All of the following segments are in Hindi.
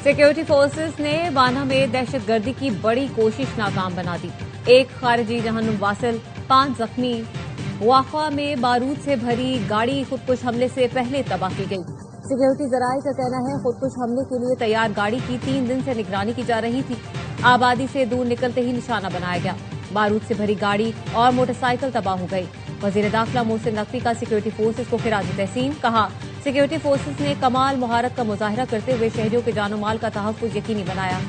सिक्योरिटी फोर्सेस ने वाना में दहशतगर्दी की बड़ी कोशिश नाकाम बना दी। एक खारिजी जहन्नुम वासिल, 5 जख्मी। वाखा में बारूद से भरी गाड़ी खुदकुश हमले से पहले तबाह की गई। सिक्योरिटी जराये का कहना है खुदकुश हमले के लिए तैयार गाड़ी की 3 दिन से निगरानी की जा रही थी। आबादी से दूर निकलते ही निशाना बनाया गया। बारूद से भरी गाड़ी और मोटरसाइकिल तबाह हो गई। वजीर दाखिला मोहसिन नकवी का सिक्योरिटी फोर्सेस को खिराज तहसीन। कहा, सिक्योरिटी फोर्सेस ने कमाल मुहारत का मुजाहिरा करते हुए शहरियों के जानो माल का तहफ्फुज यकीनी बनाया।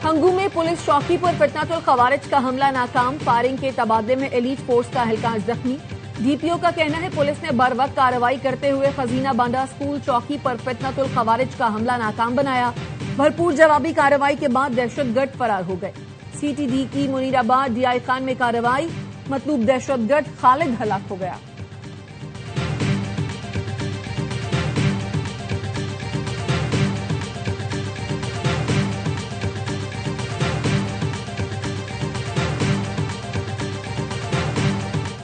हंगू में पुलिस चौकी पर फितनतुल खवारिज का हमला नाकाम। फायरिंग के तबादले में एलीट फोर्स का एहलकार जख्मी। डीपीओ का कहना है पुलिस ने बर वक्त कार्रवाई करते हुए खजीना बांडा स्कूल चौकी पर फितनतुल खवारिज का हमला नाकाम बनाया। भरपूर जवाबी कार्रवाई के बाद दहशतगर्द फरार हो गए। सीटीडी की मुनीराबाद डीआई खान में कार्रवाई, मतलूब दहशतगर्द खालिद हलाक हो गया।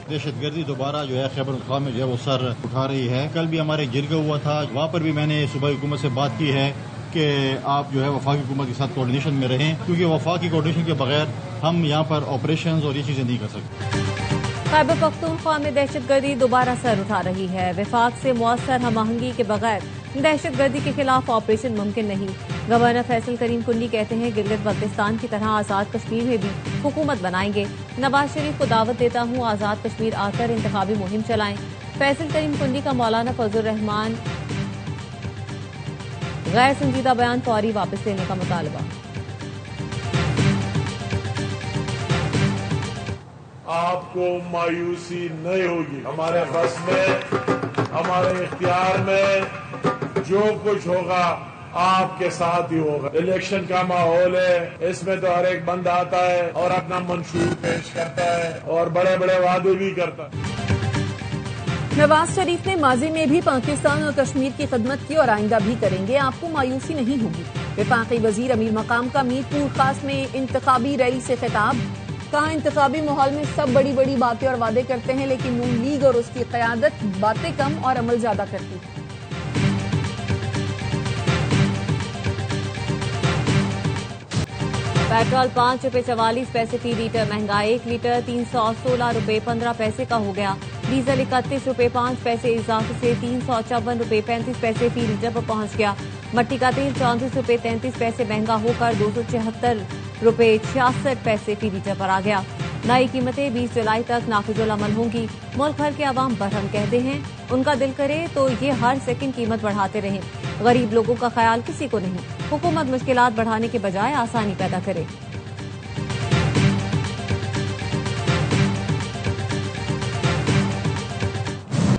दहशतगर्दी दोबारा जो है खैबर पख्तूनख्वा में जो है वो सर उठा रही है। कल भी हमारे जिरगा हुआ था, वहाँ पर भी मैंने सूबाई हुकूमत से बात की है कि आप जो है वफाकी हुकूमत के साथ कोऑर्डिनेशन में रहें, क्योंकि वफाकी कोऑर्डिनेशन के बगैर हम यहाँ पर ऑपरेशंस और ये चीजें नहीं कर सकते। खैबर पख्तूनख्वा में दहशतगर्दी दोबारा सर उठा रही है। विफाक से मौसर हमआहंगी के बगैर दहशतगर्दी के खिलाफ ऑपरेशन मुमकिन नहीं। गवर्नर फैसल करीम कुंडी कहते हैं गिलगित बल्तिस्तान की तरह आजाद कश्मीर में भी हुकूमत बनाएंगे। नवाज शरीफ को दावत देता हूँ आजाद कश्मीर आकर इंतखाबी मुहिम चलाएं। फैसल करीम कुंडी का मौलाना फजलुर रहमान गैर संजीदा बयान फौरी वापस लेने का मुतालबा। आपको मायूसी नहीं होगी। हमारे बस में, हमारे इख्तियार में जो कुछ होगा आपके साथ ही होगा। इलेक्शन का माहौल है, इसमें तो हर एक बंदा आता है और अपना मंशूर पेश करता है और बड़े बड़े वादे भी करता है। नवाज शरीफ ने माजी में भी पाकिस्तान और कश्मीर की खिदमत की और आइंदा भी करेंगे। आपको मायूसी नहीं होगी। विफाकी वजीर अमीर मकाम का मीरपुर खास में इंतखाबी रैली से खिताब। कहा, इंतखाबी माहौल में सब बड़ी बड़ी बातें और वादे करते हैं, लेकिन नून लीग और उसकी क़यादत बातें कम और अमल ज्यादा करती है। पेट्रोल ₹5.44 फी लीटर महंगा, 1 लीटर 316 रुपए 15 पैसे का हो गया। डीजल ₹31.5 इजाफे से ₹354.35 फी लीटर पर पहुंच गया। मट्टी का तेल ₹34.33 महंगा होकर ₹276.66 फी लीटर पर आ गया। नई कीमतें 20 जुलाई तक नाफिजुल अमल होंगी। मुल्क भर के अवाम बरहम कहते हैं, उनका दिल करे तो ये हर सेकंड कीमत बढ़ाते रहें। गरीब लोगों का ख्याल किसी को नहीं। हुकूमत मुश्किलात बढ़ाने के बजाय आसानी पैदा करे।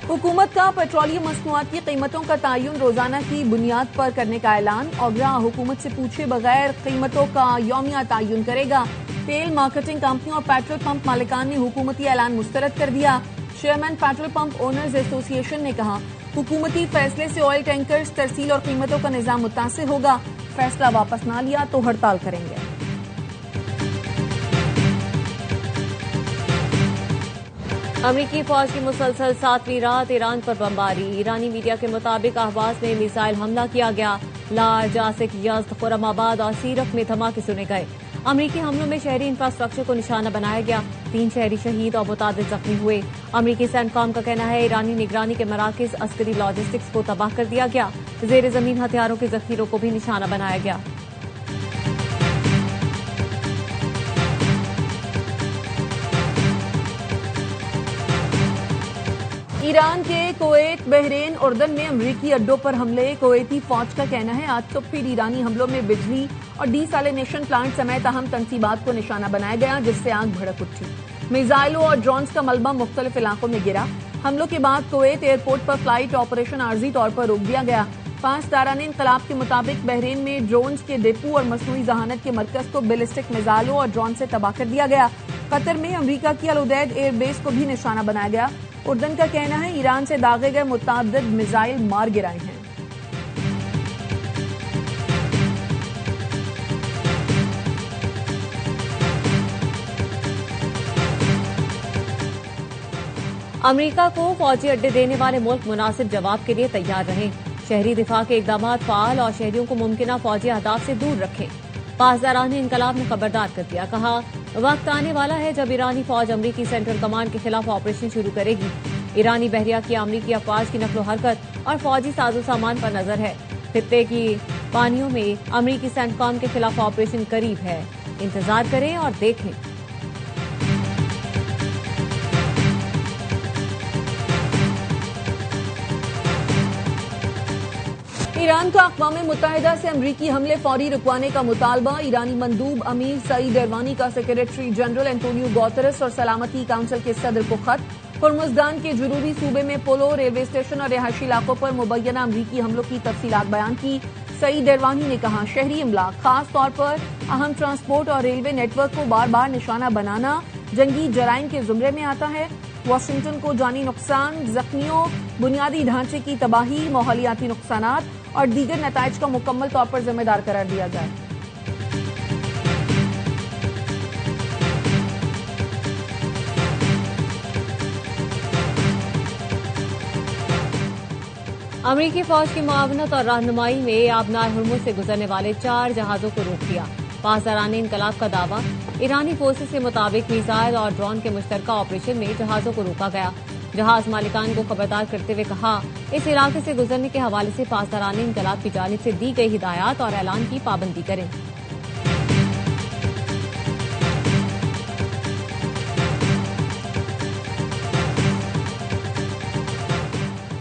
हुकूमत का पेट्रोलियम मसनूआत की कीमतों का तयन रोजाना की बुनियाद पर करने का ऐलान। ओगरा हुकूमत से पूछे बगैर कीमतों का यौमिया तयन करेगा। तेल मार्केटिंग कंपनियों और पेट्रोल पंप मालिकान ने हुकूमती ऐलान मुस्तरद कर दिया। Chairman petrol pump owners association ने कहा, हुकूमती फैसले से ऑयल टैंकर्स तरसील और कीमतों का निजाम मुतासिर होगा। फैसला वापस न लिया तो हड़ताल करेंगे। अमरीकी फौज की मुसलसल 7वीं रात ईरान पर बमबारी। ईरानी मीडिया के मुताबिक अहवाज में मिसाइल हमला किया गया। लार, जासिक, यज़्द, खुरमाबाद और सीरफ में धमाके सुने गए। अमरीकी हमलों में शहरी इंफ्रास्ट्रक्चर को निशाना बनाया गया। 3 शहरी शहीद और मुतादिद जख्मी हुए। अमरीकी सेंटकॉम का कहना है ईरानी निगरानी के मराकज, अस्करी लॉजिस्टिक्स को तबाह कर दिया गया। जेर जमीन हथियारों के जखीरों को भी निशाना बनाया गया। ईरान के कुवैत, बहरीन, उर्दन में अमरीकी अड्डों पर हमले। कुवैती फौज का कहना है आज सुबह फिर ईरानी हमलों में बिजली और डीसैलिनेशन प्लांट समेत अहम तंसीबात को निशाना बनाया गया, जिससे आग भड़क उठी। मिसाइलों और ड्रोन्स का मलबा मुख्तलिफ इलाकों में गिरा। हमलों के बाद कुवैत एयरपोर्ट पर फ्लाइट ऑपरेशन आर्जी तौर पर रोक दिया गया। 5 दारान इंकलाब के मुताबिक बहरीन में ड्रोन्स के डिपो और मसनूई जहानत के मरकज को बैलिस्टिक मिसाइलों और ड्रोन से तबाह कर दिया गया। कतर में अमरीका की अल उदैद एयरबेस को भी निशाना बनाया गया। उर्दन का कहना है ईरान से दागे गए मुतअद्दिद मिसाइल मार गिराए हैं। अमेरिका को फौजी अड्डे देने वाले मुल्क मुनासिब जवाब के लिए तैयार रहें। शहरी दिफा के इकदाम फाल और शहरियों को मुमकिन फौजी अहदाफ से दूर रखें। पासदारान ने इनकलाब में खबरदार कर दिया, कहा वक्त आने वाला है जब ईरानी फौज अमरीकी सेंट्रल कमांड के खिलाफ ऑपरेशन शुरू करेगी। ईरानी बहरिया की अमरीकी अफवाज की नकलो हरकत और फौजी साजो सामान पर नजर है। खित्ते की पानियों में अमरीकी सेंटकॉम के खिलाफ ऑपरेशन करीब है। इंतजार करें और देखें। ईरान का अक़वाम मुत्तहिदा से अमरीकी हमले फौरी रुकवाने का मुतालबा। ईरानी मंदूब अमीर सईद इरवानी का सेक्रेटरी जनरल एंटोनियो गुतेरेस और सलामती काउंसिल के सदर को खत। हुर्मुज़गान के जरूरी सूबे में पुलों, रेलवे स्टेशन और रिहायशी इलाकों पर मुबैना अमरीकी हमलों की तफसीलात बयान की। सईद इरवानी ने कहा, शहरी इमला खास तौर पर अहम ट्रांसपोर्ट और रेलवे नेटवर्क को बार बार निशाना बनाना जंगी जराइम के जुमरे में आता है। वाशिंगटन को जानी नुकसान, जख्मियों, बुनियादी ढांचे की तबाही, माहौलियाती नुकसानात और दीगर नताइज का मुकम्मल तौर पर जिम्मेदार करार दिया जाए। अमरीकी फौज की मुआवनत और रहनुमाई में आबनार हुर्मुज़ से गुजरने वाले 4 जहाजों को रोक दिया। पासदारान इनकलाब का दावा, ईरानी फोर्सेस के मुताबिक मिसाइल और ड्रोन के मुश्तरका ऑपरेशन में जहाजों को रोका गया। जहाज मालिकान को खबरदार करते हुए कहा, इस इलाके से गुजरने के हवाले से पासदारान इनकलाब की जानिब से दी गई हिदायत और ऐलान की पाबंदी करें।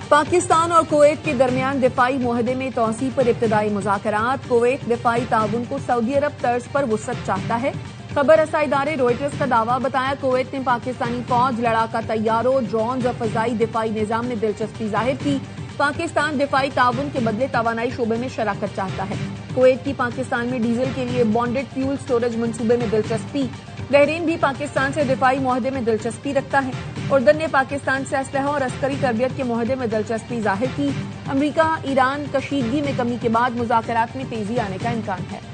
पाकिस्तान और कुवैत के दरमियान दिफाई मुआहदे में तोसी पर इब्तदाई मुज़ाकरात। कुवैत दिफाई ताउन को सऊदी अरब तर्ज पर वुसअत चाहता है। खबर रसा इदारे रॉयटर्स का दावा बताया, कुवैत ने पाकिस्तानी फौज, लड़ाका तैयारों, ड्रोन और फजाई दिफाई निजाम में दिलचस्पी जाहिर की। पाकिस्तान दिफाई ताउन के बदले तवानाई शोबे में शराकत चाहता है। कुवैत की पाकिस्तान में डीजल के लिए बॉन्डेड फ्यूल स्टोरेज मंसूबे में दिलचस्पी। बहरीन भी पाकिस्तान से दिफाई मुआहदे में दिलचस्पी रखता है। उर्दन ने पाकिस्तान से असलहा और अस्करी तरबियत के मुआहदे में दिलचस्पी जाहिर की। अमरीका ईरान कशीदगी में कमी के बाद मुज़ाकरात में तेजी आने का इम्कान है।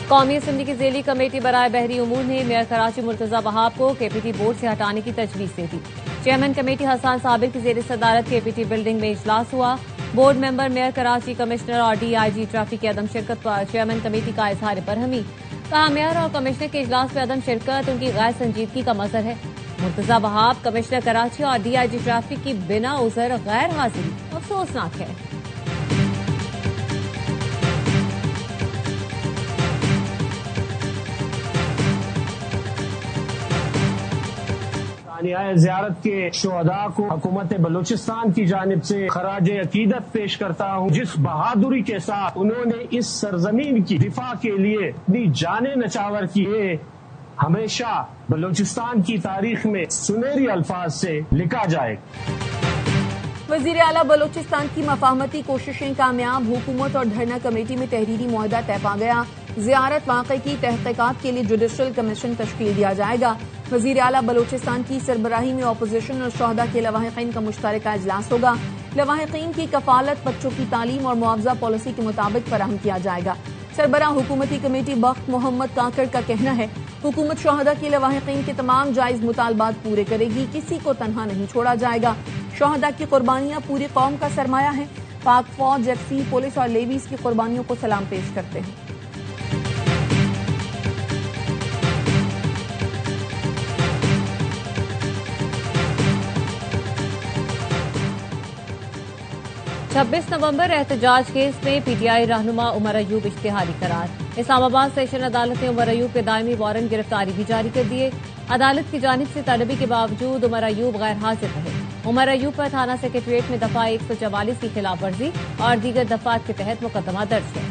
कौमी असम्बली की ज़ेली कमेटी बराए बहरी उमूर ने मेयर कराची मुर्तजा वहाब को केपीटी बोर्ड से हटाने की तजवीज़ दे दी। चेयरमैन कमेटी हसन साबिक की ज़ेर सदारत केपीटी बिल्डिंग में इजलास हुआ। Board member mayor Karachi, commissioner और डीआईजी ट्रैफिक की अदम शिरकत पर चेयरमैन कमेटी का इजहार बरहमी। कहा, मेयर और कमिश्नर के इजलास में अदम शिरकत उनकी गैर संजीदगी का मजहर है। मुर्तजा वहाब, कमिश्नर कराची और डीआईजी ट्रैफिक की बिना उज़र गैर हाजिरी अफसोसनाक है। ज़ियारत के शुहदा को हुकूमत बलूचिस्तान की जानिब से खराज अकीदत पेश करता हूँ। जिस बहादुरी के साथ उन्होंने इस सरजमीन की दिफा के लिए अपनी जाने नचावर की, हमेशा बलूचिस्तान की तारीख में सुनहरी अल्फाज से लिखा जाएगा। वजीर आला बलूचिस्तान की मफाहमती कोशिशें कामयाब। हुकूमत और धरना कमेटी में तहरीरी मुआहदा तय पा गया। ज़ियारत वाक़े की तहक़ीक़ात के लिए जुडिशल कमीशन तश्कील दिया जाएगा। वजीर आला बलूचिस्तान की सरबराही में अपोजिशन और शोहदा के लवाहिकीन का मुश्तरका इजलास होगा। लवाहिकीन की कफालत बच्चों की तालीम और मुआवजा पॉलिसी के मुताबिक फराहम किया जाएगा। सरबराह हुकूमती कमेटी बख्त मोहम्मद काकड़ का कहना है, हुकूमत शोहदा की लवाहिकीन के तमाम जायज मुतालबात पूरे करेगी, किसी को तनहा नहीं छोड़ा जाएगा। शोहदा की कुर्बानियां पूरी कौम का सरमाया है। पाक फौज, एफसी, पुलिस और लेवीज की कुर्बानियों को सलाम पेश करते हैं। छब्बीस नवंबर एहतजाज केस में पीटीआई रहनुमा उमर अयूब इश्तिहारी करार। इस्लामाबाद सेशन अदालत ने उमर अयूब के दायमी वारंट गिरफ्तारी भी जारी कर दिए। अदालत की जानिब से तलबी के बावजूद उमर अयूब गैर हाजिर रहे। उमर अयूब पर थाना सेक्रेटरिएट में दफा 144 की खिलाफ वर्जी और दीगर दफात के तहत मुकदमा दर्ज है।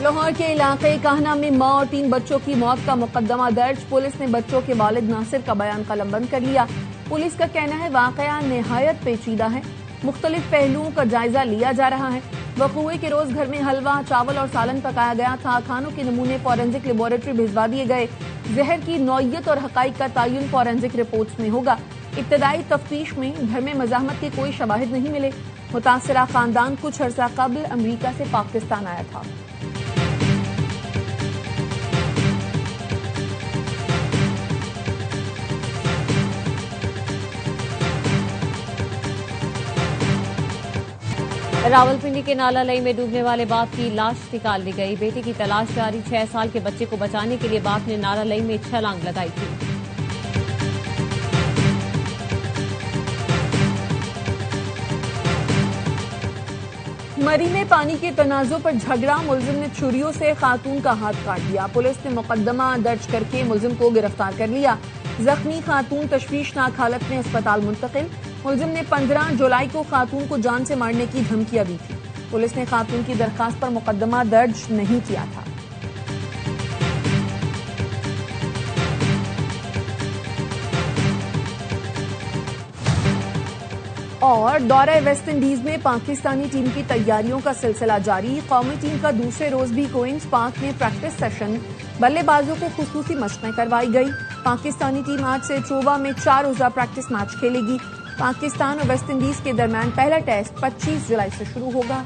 लाहौर के इलाके कहना में मां और 3 बच्चों की मौत का मुकदमा दर्ज। पुलिस ने बच्चों के वालिद नासिर का बयान कलमबंद कर लिया। पुलिस का कहना है वाकया निहायत पेचीदा है, मुख्तलिफ पहलुओं का जायजा लिया जा रहा है। वकूए के रोज घर में हलवा, चावल और सालन पकाया गया था। खानों के नमूने फॉरेंसिक लेबोरेटरी भिजवा दिए गए। जहर की नौइयत और हकाइक का तयन फॉरेंसिक रिपोर्ट्स में होगा। इब्तदाई तफ्तीश में घर में मज़ाहमत के कोई शवाहिद नहीं मिले। मुतासरा खानदान कुछ अर्सा कबल अमरीका से पाकिस्तान आया था। रावलपिंडी के नाला लई में डूबने वाले बाप की लाश निकाल ली गई। बेटे की तलाश जारी। 6 साल के बच्चे को बचाने के लिए बाप ने नाला लई में छलांग लगाई थी। मरी में पानी के तनाजों पर झगड़ा। मुलजिम ने छुरियों से खातून का हाथ काट दिया। पुलिस ने मुकदमा दर्ज करके मुलजिम को गिरफ्तार कर लिया। जख्मी खातून तशवीशनाक हालत में अस्पताल मुंतकिल। मुलजिम ने 15 जुलाई को खातून को जान से मारने की धमकियां दी थी। पुलिस ने खातून की दरखास्त पर मुकदमा दर्ज नहीं किया था। और दौरे वेस्ट इंडीज में पाकिस्तानी टीम की तैयारियों का सिलसिला जारी। कौमी टीम का दूसरे रोज भी क्वींस पार्क में प्रैक्टिस सेशन। बल्लेबाजों को खुसूसी मशक़ें करवाई गई। पाकिस्तानी टीम आज से ट्रोवा में 4 रोज़ा प्रैक्टिस मैच खेलेगी। पाकिस्तान और वेस्ट इंडीज के दरमियान पहला टेस्ट 25 जुलाई से शुरू होगा।